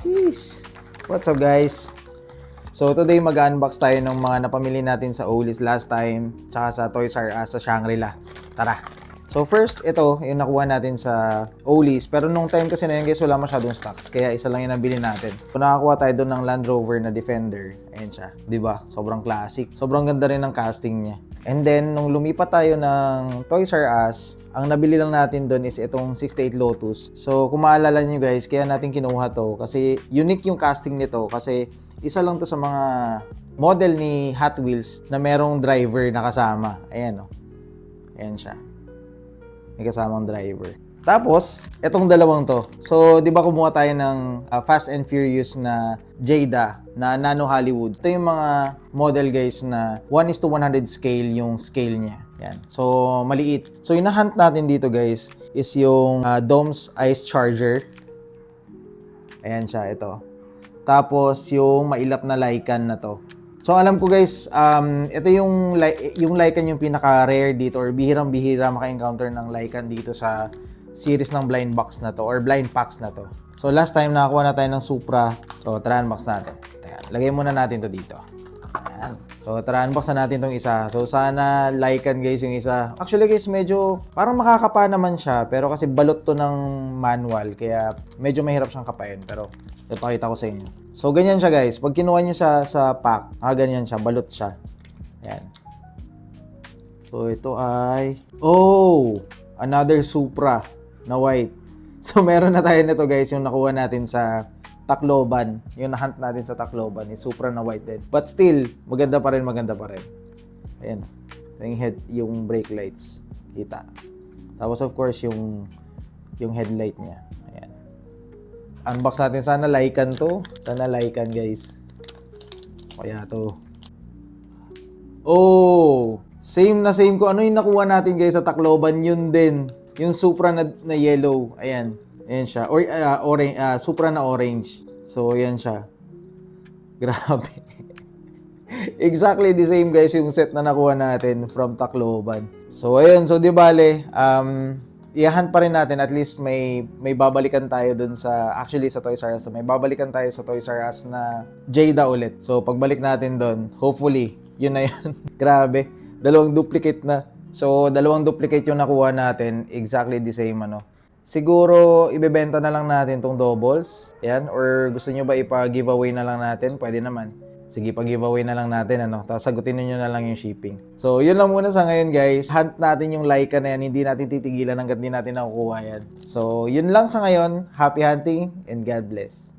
Sheesh. What's up guys? So today mag-unbox tayo ng mga napamili natin sa Olis last time tsaka sa Toys R Us sa Shangri-La. Tara! So first, ito yung nakuha natin sa Olis. Pero nung time kasi na yun guys, wala masyadong stocks. Kaya isa lang yung nabili natin. So nakakuha tayo doon ng Land Rover na Defender. Ayan siya. Diba? Sobrang classic. Sobrang ganda rin ng casting niya. And then, nung lumipat tayo ng Toys R Us, ang nabili lang natin doon is itong 68 Lotus. So kung maalala nyo guys, kaya natin kinuha to. Kasi unique yung casting nito. Kasi isa lang to sa mga model ni Hot Wheels na merong driver na kasama. Ayan o. Ayan siya. May kasamang driver. Tapos, etong dalawang to. So, di ba kumuha tayo ng Fast and Furious na Jada na Nano Hollywood. Ito yung mga model guys na 1:100 scale yung scale niya. Yan. So, maliit. So, hinahunt natin dito guys is yung Dom's Ice Charger. Ayan siya, ito. Tapos, yung mailap na Lycan na to. So alam ko guys, ito yung Lycan yung pinaka-rare dito or bihirang-bihira maka-encounter ng Lycan dito sa series ng blind box na to or blind packs na to. So last time nakakuha na tayo ng Supra. So tara unbox natin. Teka, lagay muna natin to dito. Ayan. So tara unbox na natin tong isa. So sana Lycan guys yung isa. Actually guys, medyo parang makakapa naman siya pero kasi balot to ng manual kaya medyo mahirap siyang kapain pero ipakita ko sa inyo. So, ganyan siya guys. Pag kinuha nyo sa pack, ganyan siya. Balot siya. Ayan. So, ito ay... Oh! Another Supra na white. So, meron na tayo nito guys. Yung nakuha natin sa Tacloban. Yung nahunt natin sa Tacloban. Yung Supra na white din. But still, maganda pa rin. Ayan. Yung head, yung brake lights. Kita. Tapos of course, yung headlight niya. Ayan. Unbox natin. Sana Lycan to. Sana Lycan guys. Kaya to. Oh! Same na same ko. Ano yung nakuha natin guys sa Tacloban? Yun din. Yung Supra na yellow. Ayan. Ayan siya. Or, orange, Supra na orange. So, ayan siya. Grabe. Exactly the same guys yung set na nakuha natin from Tacloban. So, ayun. So, di bale, iyahan pa rin natin, at least may babalikan tayo dun sa, actually sa Toys R Us, may babalikan tayo sa Toys R Us na Jada ulit. So, pagbalik natin dun, hopefully, yun na yun. Grabe, dalawang duplicate na. So, dalawang duplicate yung nakuha natin, exactly the same, ano. Siguro, ibebenta na lang natin tong doubles, yan, or gusto nyo ba ipa-giveaway na lang natin? Pwede naman. Sige, pag-giveaway na lang natin, ano. Tapos sagutin niyo na lang yung shipping. So, yun lang muna sa ngayon, guys. Hunt natin yung Lycan na yan. Hindi natin titigilan hanggat hindi natin nakukuha yan. So, yun lang sa ngayon. Happy hunting and God bless.